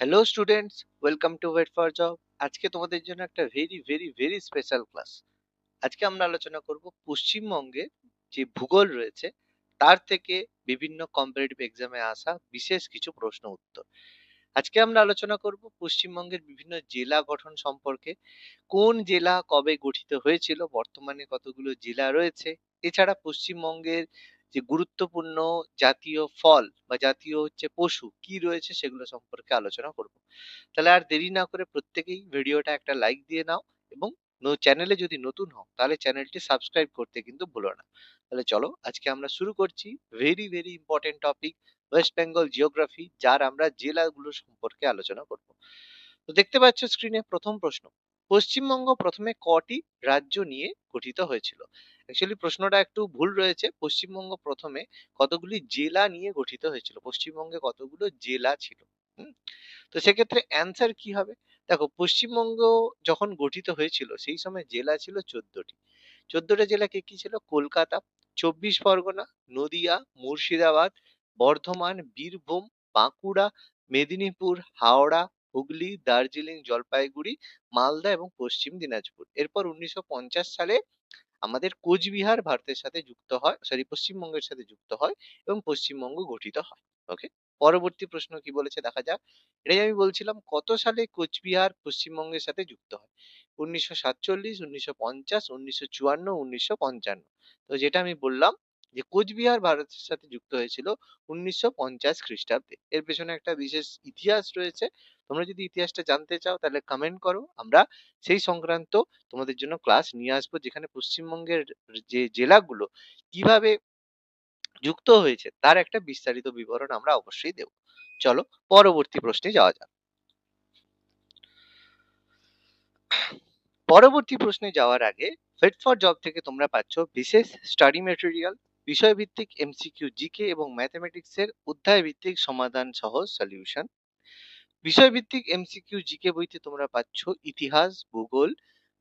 Hello students, welcome to wait for job. আজকে তোমাদের জন্য একটা very very very special class. আজকে আমরা আলোচনা করব পশ্চিমবঙ্গের যে ভূগোল রয়েছে তার থেকে বিভিন্ন কম্পারেটিভ এক্সামে আসা বিশেষ কিছু প্রশ্ন উত্তর। আজকে আমরা আলোচনা করব পশ্চিমবঙ্গের বিভিন্ন জেলা গঠন সম্পর্কে, কোন জেলা কবে গঠিত হয়েছিল, বর্তমানে কতগুলো জেলা রয়েছে। এছাড়া পশ্চিমবঙ্গের যে গুরুত্বপূর্ণ জাতীয় ফল বা জাতীয় পশু কি রয়েছে সেগুলো সম্পর্কে আলোচনা করব। তাহলে আর দেরি না করে প্রত্যেকেই ভিডিওটা একটা লাইক দিয়ে নাও, এবং চ্যানেলে যদি নতুন হও তাহলে চ্যানেলটি সাবস্ক্রাইব করতে কিন্তু ভুলো না। তাহলে চলো আজকে আমরা শুরু করছি very very important topic, West Bengal geography, যার আমরা জেলাগুলো সম্পর্কে আলোচনা করব। তো দেখতে পাচ্ছ স্ক্রিনে প্রথম প্রশ্ন, পশ্চিমবঙ্গ প্রথমে কটি রাজ্য নিয়ে গঠিত হয়েছিল? অ্যাকচুয়ালি প্রশ্নটা একটু ভুল রয়েছে, পশ্চিমবঙ্গ প্রথমে কতগুলি জেলা নিয়ে গঠিত হয়েছিল, পশ্চিমবঙ্গে কতগুলো জেলা ছিল। হুম, তো সেক্ষেত্রে অ্যান্সার কি হবে? দেখো, পশ্চিমবঙ্গ যখন গঠিত হয়েছিল সেই সময় জেলা ছিল 14টি। 14টা জেলা কি কি ছিল? কলকাতা, 24 পরগনা, নদিয়া, মুর্শিদাবাদ, বর্ধমান, বীরভূম, বাঁকুড়া, মেদিনীপুর, হাওড়া, হুগলি, দার্জিলিং, জলপাইগুড়ি, মালদা এবং পশ্চিম দিনাজপুর। এরপর 1950 সালে আমাদের কোচবিহার ভারতের সাথে যুক্ত হয়, সরি পশ্চিমবঙ্গের সাথে যুক্ত হয় এবং পশ্চিমবঙ্গ গঠিত হয়। ওকে, পরবর্তী প্রশ্ন কি বলেছে দেখা যাক। এটাই আমি বলছিলাম, কত সালে কোচবিহার পশ্চিমবঙ্গের সাথে যুক্ত হয়? 1947, 1950, 1954, 1955। তো যেটা আমি বললাম যে কোচবিহার ভারতের সাথে যুক্ত হয়েছিল 1950 খ্রিস্টাব্দে। এর পেছনে একটা বিশেষ ইতিহাস রয়েছে। তোমরা যদি ইতিহাসটা জানতে চাও তাহলে কমেন্ট করো, আমরা সেই সংক্রান্ত তোমাদের জন্য ক্লাস নিয়ে আসবো, যেখানে পশ্চিমবঙ্গের যে জেলাগুলো কিভাবে যুক্ত হয়েছে তার একটা বিস্তারিত বিবরণ আমরা অবশ্যই দেব। চলো পরবর্তী প্রশ্নে যাওয়া যাক। পরবর্তী প্রশ্নে যাওয়ার আগে, ফিট ফর জব থেকে তোমরা পাচ্ছ বিশেষ স্টাডি ম্যাটেরিয়াল, বিষয়ভিত্তিক এমসিকিউ, জিকে এবং ম্যাথমেটিক্স এর অধ্যায় ভিত্তিক সমাধান সহ সলিউশন। বিষয়ভিত্তিক এমসিকিউ জিকে বইতে তোমরা পাচ্ছ ইতিহাস, ভূগোল,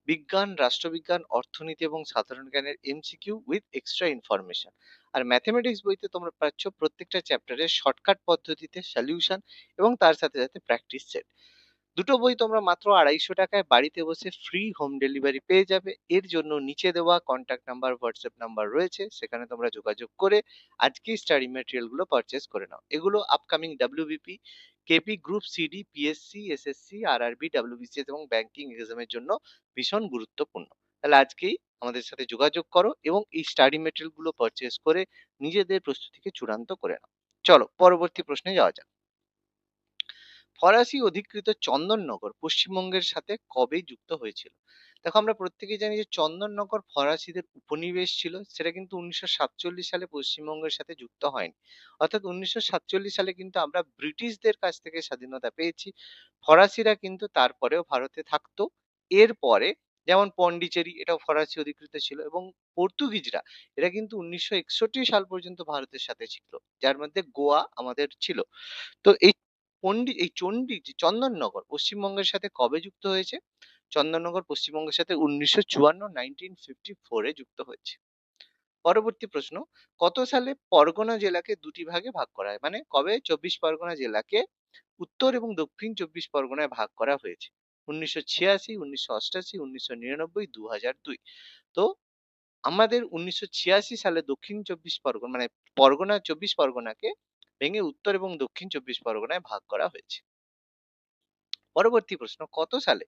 বিজ্ঞান, রাষ্ট্রবিজ্ঞান, অর্থনীতি এবং সাধারণ জ্ঞানের এমসিকিউ উইথ এক্সট্রা ইনফরমেশন। আর ম্যাথমেটিক্স বইতে তোমরা পাচ্ছ প্রত্যেকটা চ্যাপ্টারের শর্টকাট পদ্ধতিতে সলিউশন এবং তার সাথে সাথে প্র্যাকটিস সেট। দুটো বই তোমরা মাত্র 250 টাকায় বাড়িতে বসে ফ্রি হোম ডেলিভারি পেয়ে যাবে। এর জন্য নিচে দেওয়া কন্ট্যাক্ট নাম্বার, হোয়াটসঅ্যাপ নাম্বার রয়েছে, সেখানে তোমরা যোগাযোগ করে আজকেই স্টাডি ম্যাটেরিয়াল গুলো পারচেস করে নাও। এগুলো upcoming WBP, KP group, CD, PSC, SSC, RRB, WBCS এবং ব্যাংকিং এক্সামের জন্য ভীষণ গুরুত্বপূর্ণ। তাহলে আজকেই আমাদের সাথে যোগাযোগ করো এবং এই স্টাডি ম্যাটেরিয়াল গুলো পারচেস করে নিজেদের প্রস্তুতিকে চূড়ান্ত করে নাও। চলো পরবর্তী প্রশ্নে যাওয়া যাক। ফরাসি অধিকৃত চন্দননগর পশ্চিমবঙ্গের সাথে কবে যুক্ত হয়েছিল? দেখো, আমরা প্রত্যেকেই জানি যে চন্দননগর ফরাসিদের উপনিবেশ ছিল, সেটা কিন্তু 1947 সালে পশ্চিমবঙ্গের সাথে যুক্ত হয়নি। অর্থাৎ 1947 সালে কিন্তু আমরা ব্রিটিশদের কাছ থেকে স্বাধীনতা পেয়েছি, ফরাসিরা কিন্তু তারপরেও ভারতে থাকতো। এরপরে যেমন পন্ডিচেরি, এটাও ফরাসি অধিকৃত ছিল, এবং পর্তুগিজরা এরা কিন্তু 1961 সাল পর্যন্ত ভারতের সাথে ছিল, যার মধ্যে গোয়া আমাদের ছিল। তো এই চন্দননগর পশ্চিমবঙ্গের সাথে কবে যুক্ত হয়েছে? চন্দননগর পশ্চিমবঙ্গের সাথে 1954, 1954 যুক্ত হয়েছে। পরবর্তী প্রশ্ন, কত সালে পরগনা জেলাকে দুটি ভাগে ভাগ করা হয়? মানে কবে 24 পরগনা জেলাকে উত্তর এবং দক্ষিণ 24 পরগনায় ভাগ করা হয়েছে? 1986, 1988, 1999, 2002। তো আমাদের 1986 সালে দক্ষিণ 24 পরগনা মানে পরগনা 24 পরগনাকে ভেঙে উত্তর এবং দক্ষিণ 24 পরগনায় ভাগ করা হয়েছে। পরবর্তী প্রশ্ন, কত সালে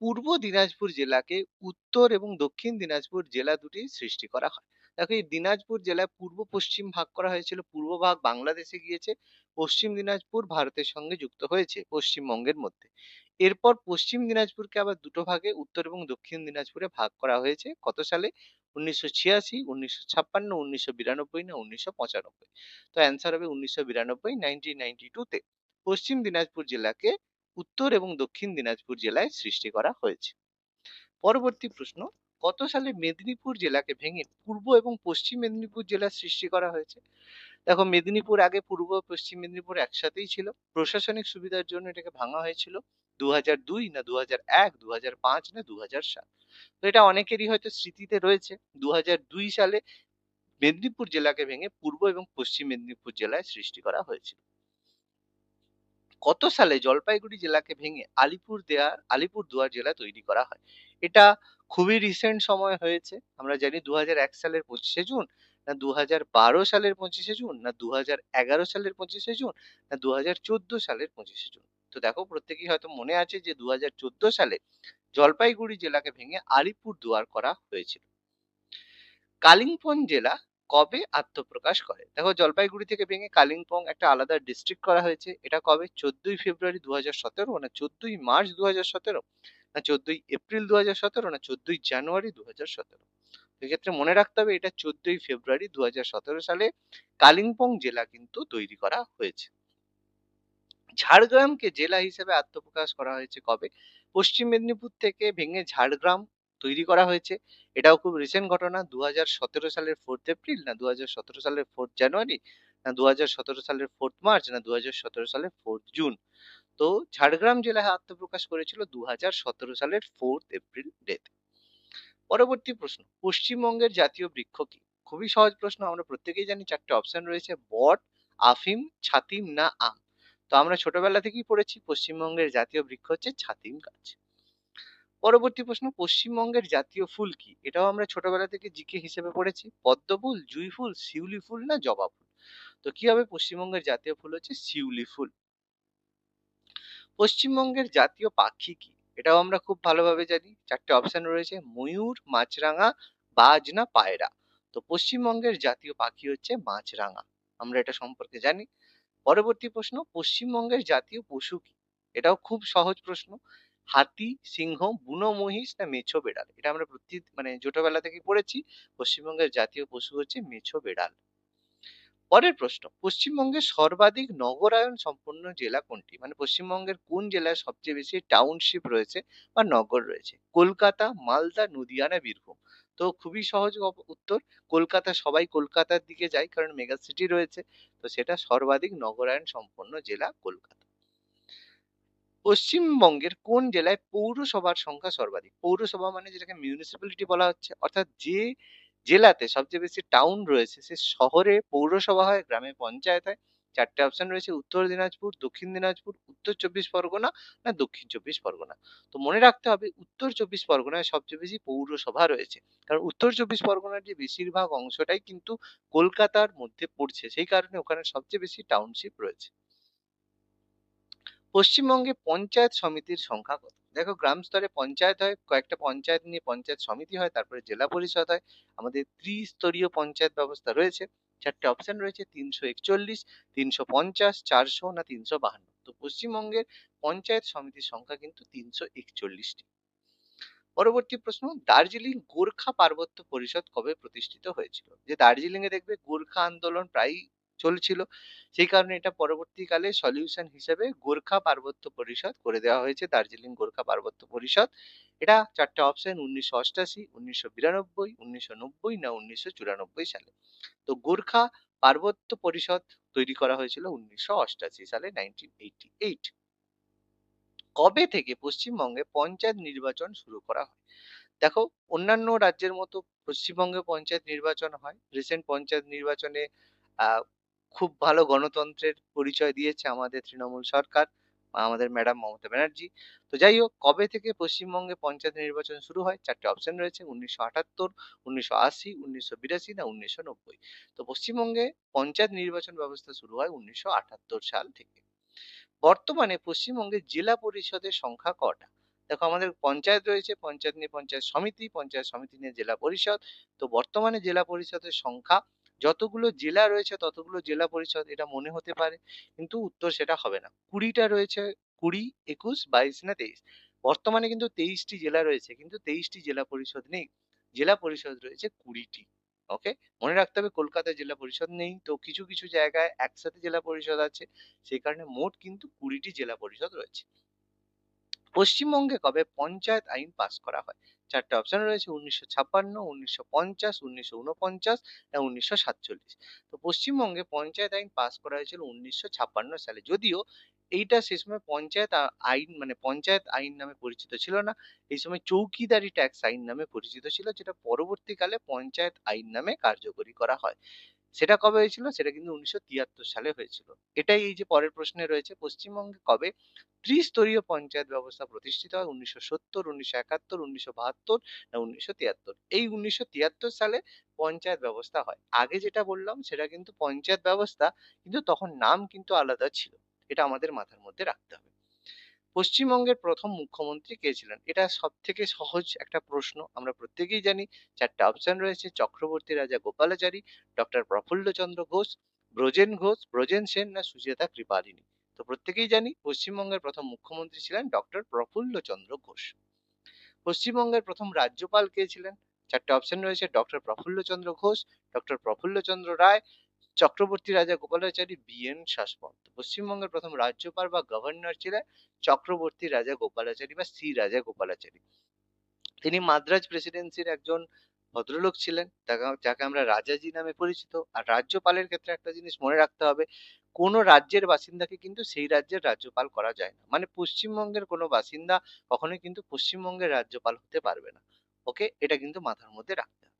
পূর্ব দিনাজপুর জেলাকে উত্তর এবং দক্ষিণ দিনাজপুর জেলা দুটি সৃষ্টি করা হয়? দেখো, এই দিনাজপুর জেলায় পূর্ব পশ্চিম ভাগ করা হয়েছিল, পূর্ব ভাগ বাংলাদেশে গিয়েছে, পশ্চিম দিনাজপুর ভারতের সঙ্গে যুক্ত হয়েছে পশ্চিমবঙ্গের মধ্যে। এরপর পশ্চিম দিনাজপুরকে আবার দুটো ভাগে, উত্তর এবং দক্ষিণ দিনাজপুরে ভাগ করা হয়েছে কত সালে? 1986, 1956, 1992 না 1995? তো অ্যান্সার হবে 1992, 1992 তে পশ্চিম দিনাজপুর জেলাকে উত্তর এবং দক্ষিণ দিনাজপুর জেলায় সৃষ্টি করা হয়েছে। পরবর্তী প্রশ্ন, কত সালে মেদিনীপুর জেলাকে ভেঙে পূর্ব এবং পশ্চিম মেদিনীপুর জেলার সৃষ্টি করা হয়েছে? দেখো, মেদিনীপুর আগে পূর্ব ও পশ্চিম মেদিনীপুর একসাথেই ছিল, প্রশাসনিক সুবিধার জন্য এটাকে ভাঙা হয়েছিল 2002 না 2001, 2005 না 2007। তো এটা অনেকেরই হয়তো স্মৃতিতে রয়েছে, 2002 সালে মেদিনীপুর জেলাকে ভেঙে পূর্ব এবং পশ্চিম মেদিনীপুর জেলায় সৃষ্টি করা হয়েছিল। কত সালে জলপাইগুড়ি জেলাকে ভেঙে আলিপুরদুয়ার জেলা তৈরি করা হয়? এটা খুবই রিসেন্ট সময় হয়েছে। আমরা জানি 2001 সালের 25শে জুন, না 2012 সালের 25শে জুন, না 2011 সালের 25শে জুন, না 2014 সালের 25শে জুন। তো দেখো, প্রত্যেকেই হয়তো মনে আছে যে 2014 সালে জলপাইগুড়ি জেলাকে ভেঙে আলিপুরদুয়ার করা হয়েছিল। কালিম্পং জেলা কবে আত্মপ্রকাশ করে? দেখো, জলপাইগুড়ি থেকে ভেঙে কালিম্পং একটা আলাদা ডিস্ট্রিক্ট করা হয়েছে। এটা কবে? 14ই ফেব্রুয়ারি 2017, না 14ই মার্চ 2017, না 14ই এপ্রিল 2017, না 14ই জানুয়ারি 2017? এক্ষেত্রে মনে রাখতে হবে এটা 14ই ফেব্রুয়ারি 2017 সালে কালিম্পং জেলা কিন্তু তৈরি করা হয়েছে। ঝাড়গ্রামকে জেলা হিসেবে আত্মপ্রকাশ করা হয়েছে কবে? পশ্চিম মেদিনীপুর থেকে ভেঙে ঝাড়গ্রাম তৈরি করা হয়েছে। এটাও খুব রিসেন্ট ঘটনা। 2017 সালের 4 এপ্রিল, না 2017 সালের 4 জানুয়ারি, না 2017 সালের 4 মার্চ, না 2017 সালের 4 জুন? তো ঝাড়গ্রাম জেলা আত্মপ্রকাশ করেছিল 2017 সালের 4 এপ্রিল ডেতে। পরবর্তী প্রশ্ন, পশ্চিমবঙ্গের জাতীয় বৃক্ষ কি? খুবই সহজ প্রশ্ন, আমরা প্রত্যেকেই জানি। 4টে অপশন রয়েছে, বট, আফিম, ছাতিম না আম। তো আমরা ছোটবেলা থেকেই পড়েছি পশ্চিমবঙ্গের জাতীয় বৃক্ষ হচ্ছে ছাতিম গাছ। পরবর্তী প্রশ্ন, পশ্চিমবঙ্গের জাতীয় ফুল কি? এটাও আমরা ছোটবেলা থেকে জিকে হিসেবে পড়েছি। পদ্ম ফুল, জুঁই ফুল, শিউলি ফুল না জবা ফুল? তো কি হবে? পশ্চিমবঙ্গের জাতীয় ফুল হচ্ছে শিউলি ফুল। পশ্চিমবঙ্গের জাতীয় পাখি কি? এটাও আমরা খুব ভালোভাবে জানি। 4টে অপশন রয়েছে, ময়ূর, মাছরাঙা, বাজ না পায়রা? তো পশ্চিমবঙ্গের জাতীয় পাখি হচ্ছে মাছরাঙা। আমরা এটা সম্পর্কে জানি। পরবর্তী প্রশ্ন, পশ্চিমবঙ্গের জাতীয় পশু কি? এটাও খুব সহজ প্রশ্ন। হাতি, সিংহ, বুনো মহিষ না মেছো বেড়াল? এটা আমরা ছোটবেলা থেকে পড়েছি। পশ্চিমবঙ্গের জাতীয় পশু হচ্ছে মেছো বেড়াল। পরের প্রশ্ন, পশ্চিমবঙ্গের সর্বাধিক নগরায়ন সম্পন্ন জেলা কোনটি? পশ্চিমবঙ্গের কোন জেলায় সবচেয়ে বেশি টাউনশিপ রয়েছে বা নগর রয়েছে? কলকাতা, মালদা, নদিয়া না বীরভূম? তো খুবই সহজ উত্তর, কলকাতা। সবাই কলকাতার দিকে যায় কারণ মেগা সিটি রয়েছে। তো সেটা সর্বাধিক নগরায়ন সম্পন্ন জেলা কলকাতা। পশ্চিমবঙ্গের কোন জেলায় পৌরসভার সংখ্যা সর্বাধিক? পৌরসভা মানে যেটাকে মিউনিসিপ্যালিটি বলা হচ্ছে, অর্থাৎ যে জেলাতে সবচেয়ে বেশি টাউন রয়েছে সে শহরে পৌরসভা হয়, গ্রামে পঞ্চায়েত হয়। 4টে অপশন রয়েছে, উত্তর দিনাজপুর, দক্ষিণ দিনাজপুর, উত্তর চব্বিশ পরগনা না দক্ষিণ চব্বিশ পরগনা? তো মনে রাখতে হবে উত্তর চব্বিশ পরগনায় সবচেয়ে বেশি পৌরসভা রয়েছে। কারণ উত্তর চব্বিশ পরগনার যে বেশিরভাগ অংশটাই কিন্তু কলকাতার মধ্যে পড়ছে, সেই কারণে ওখানে সবচেয়ে বেশি টাউনশিপ রয়েছে। পশ্চিমবঙ্গে পঞ্চায়েত সমিতির সংখ্যা কত? দেখো, গ্রাম স্তরে পঞ্চায়েত হয়, কয়েকটা পঞ্চায়েত নিয়ে পঞ্চায়েত সমিতি হয়, তারপরে জেলা পরিষদ হয়। আমাদের ত্রিস্তরীয় পঞ্চায়েত ব্যবস্থা রয়েছে। 4টে অপশন রয়েছে, 341, 350, 400 না 352? তো পশ্চিমবঙ্গের পঞ্চায়েত সমিতির সংখ্যা কিন্তু 341টি। পরবর্তী প্রশ্ন, দার্জিলিং গোর্খা পার্বত্য পরিষদ কবে প্রতিষ্ঠিত হয়েছিল? যে দার্জিলিং এ দেখবে গোর্খা আন্দোলন প্রায়ই চলছিল, সেই কারণে এটা পরবর্তীকালে সলিউশন হিসেবে গোর্খা পার্বত্য পরিষদ করে দেওয়া হয়েছে, দার্জিলিং গোর্খা পার্বত্য পরিষদ। এটা 4টে অপশন, 1988, 1992, 1990 না 1994 সালে? তো গোর্খা পার্বত্য পরিষদ তৈরি করা হয়েছিল 1988 সালে, 1988। কবে থেকে পশ্চিমবঙ্গে পঞ্চায়েত নির্বাচন শুরু করা হয়? দেখো, অন্যান্য রাজ্যের মতো পশ্চিমবঙ্গে পঞ্চায়েত নির্বাচন হয়। রিসেন্ট পঞ্চায়েত নির্বাচনে আহ, খুব ভালো গণতন্ত্রের পরিচয় দিয়েছে আমাদের তৃণমূল সরকার, আমাদের ম্যাডাম মমতা ব্যানার্জি। তো যাই হোক, কবে থেকে পশ্চিমবঙ্গে পঞ্চায়েত নির্বাচন শুরু হয়? 4টে অপশন রয়েছে, 1978, 1980, 1982 না 1990? তো পশ্চিমবঙ্গে পঞ্চায়েত নির্বাচন ব্যবস্থা শুরু হয় 1978 সাল থেকে। বর্তমানে পশ্চিমবঙ্গে জেলা পরিষদের সংখ্যা কটা? দেখো, আমাদের পঞ্চায়েত রয়েছে, পঞ্চায়েত নিয়ে পঞ্চায়েত সমিতি, পঞ্চায়েত সমিতি নিয়ে জেলা পরিষদ। তো বর্তমানে জেলা পরিষদের সংখ্যা, যতগুলো জেলা রয়েছে ততগুলো জেলা পরিষদ, এটা মনে হতে পারে, কিন্তু উত্তর সেটা হবে না। 20টা রয়েছে, 20, 21, 22 না 23? বর্তমানে কিন্তু 23টি জেলা রয়েছে, কিন্তু 23টি জেলা পরিষদ নেই। জেলা পরিষদ রয়েছে 20টি। ওকে, মনে রাখতে হবে কলকাতায় জেলা পরিষদ নেই, তো কিছু কিছু জায়গায় একসাথে জেলা পরিষদ আছে, সেই কারণে মোট কিন্তু 20টি জেলা পরিষদ রয়েছে। পশ্চিমবঙ্গে কবে পঞ্চায়েত আইন পাস করা হয়? 4টে অপশন রয়েছে, 1956, 1950, 1949 না 1947? তো পশ্চিমবঙ্গে পঞ্চায়েত আইন পাস করা হয়েছিল 1956 সালে। যদিও এইটা সে সময় পঞ্চায়েত আইন পঞ্চায়েত আইন নামে পরিচিত ছিল না। এই সময় চৌকিদারি ট্যাক্স আইন নামে পরিচিত ছিল, যেটা পরবর্তীকালে পঞ্চায়েত আইন নামে কার্যকরী করা হয়। সেটা কবে হয়েছিল? সেটা কিন্তু 1973 সালে হয়েছিল। এটাই এই যে পরের প্রশ্নে রয়েছে, পশ্চিমবঙ্গে কবে ত্রিস্তরীয় পঞ্চায়েত ব্যবস্থা প্রতিষ্ঠিত হয়? 1970, 1971, 1972 না 1973? এই 1973 সালে পঞ্চায়েত ব্যবস্থা হয়। আগে যেটা বললাম সেটা কিন্তু পঞ্চায়েত ব্যবস্থা, কিন্তু তখন নাম কিন্তু আলাদা ছিল। এটা আমাদের মাথার মধ্যে রাখতে হবে। পশ্চিমবঙ্গের প্রথম মুখ্যমন্ত্রী কে ছিলেন? এটা সবথেকে সহজ একটা প্রশ্ন। আমরা প্রত্যেকেই জানি। ৪ টে অপশন রয়েছে। চক্রবর্তী রাজা গোপালাচারী, ডক্টর প্রফুল্লচন্দ্র ঘোষ, ব্রজেন ঘোষ, ব্রজেন সেন না সুচেতা কৃপালিনী? তো প্রত্যেকেই জানি পশ্চিমবঙ্গের প্রথম মুখ্যমন্ত্রী ছিলেন ডক্টর প্রফুল্লচন্দ্র ঘোষ। পশ্চিমবঙ্গের প্রথম রাজ্যপাল কে ছিলেন? ৪ টে অপশন রয়েছে। ডক্টর প্রফুল্লচন্দ্র ঘোষ, ডক্টর প্রফুল্লচন্দ্র রায়, চক্রবর্তী রাজা গোপালাচারী, বি.এন. শাসমন্ত। পশ্চিমবঙ্গের প্রথম রাজ্যপাল বা গভর্নর ছিলেন চক্রবর্তী রাজা গোপালাচারী বা শ্রী রাজা গোপালাচারী। তিনি মাদ্রাজ প্রেসিডেন্সির একজন ভদ্রলোক ছিলেন, যাকে আমরা রাজাজি নামে পরিচিত। আর রাজ্যপালের ক্ষেত্রে একটা জিনিস মনে রাখতে হবে, কোন রাজ্যের বাসিন্দাকে কিন্তু সেই রাজ্যের রাজ্যপাল করা যায় না। মানে পশ্চিমবঙ্গের কোনো বাসিন্দা কখনোই কিন্তু পশ্চিমবঙ্গের রাজ্যপাল হতে পারবে না। ওকে, এটা কিন্তু মাথার মধ্যে রাখতে হবে।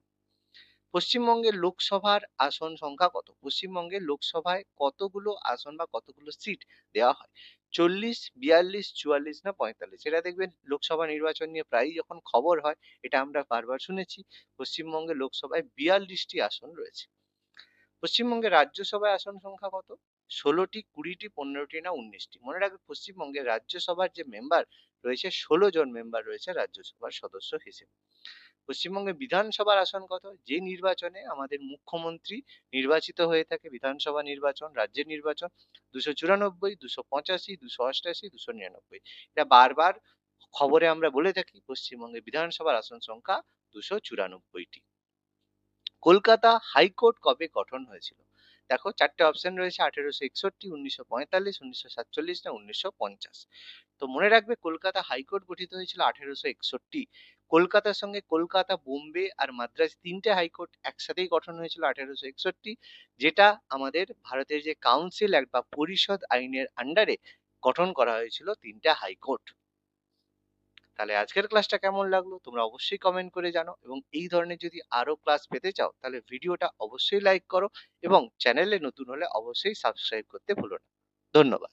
পশ্চিমবঙ্গের লোকসভার আসন সংখ্যা কত? পশ্চিমবঙ্গের লোকসভায় কতগুলো আসন বা কতগুলো সিট দেওয়া হয়? 40, 42, 44 না 45? এটা দেখবেন লোকসভা নির্বাচন নিয়ে প্রায়ই যখন খবর হয়, এটা আমরা বারবার শুনেছি। পশ্চিমবঙ্গের লোকসভায় 42টি আসন রয়েছে। পশ্চিমবঙ্গের রাজ্যসভায় আসন সংখ্যা কত? 16টি, 20টি, 15টি না 19টি? মনে রাখবে পশ্চিমবঙ্গের রাজ্যসভার যে মেম্বার রয়েছে, 16 জন মেম্বার রয়েছে রাজ্যসভার সদস্য হিসেবে। পশ্চিমবঙ্গে বিধানসভার আসন কত? যে নির্বাচনে আমাদের মুখ্যমন্ত্রী নির্বাচিত হয়ে থাকে, বিধানসভা নির্বাচন, রাজ্যের নির্বাচন, 294, 285, 288, 299। এটা বারবার খবরে আমরা বলে থাকি, পশ্চিমবঙ্গে বিধানসভার আসন সংখ্যা 294টি। কলকাতা হাইকোর্ট কবে গঠন হয়েছিল? দেখো 4 টে অপশন রয়েছে। 1861, 1945, 1947 না 1950? তো মনে রাখবে কলকাতা হাইকোর্ট গঠিত হয়েছিল 1861। কলকাতার সঙ্গে কলকাতা, বোম্বে আর মাদ্রাজ 3টে হাইকোর্ট একসাথেই গঠন হয়েছিল 1861, যেটা আমাদের ভারতের যে কাউন্সিল অ্যাক্ট বা পরিষদ আইনের আন্ডারে গঠন করা হয়েছিল 3টে হাইকোর্ট। তাহলে আজকের ক্লাসটা কেমন লাগলো তোমরা অবশ্যই কমেন্ট করে জানো, এবং এই ধরনের যদি আরো ক্লাস পেতে চাও তাহলে ভিডিওটা অবশ্যই লাইক করো, এবং চ্যানেলে নতুন হলে অবশ্যই সাবস্ক্রাইব করতে ভুলো না। ধন্যবাদ।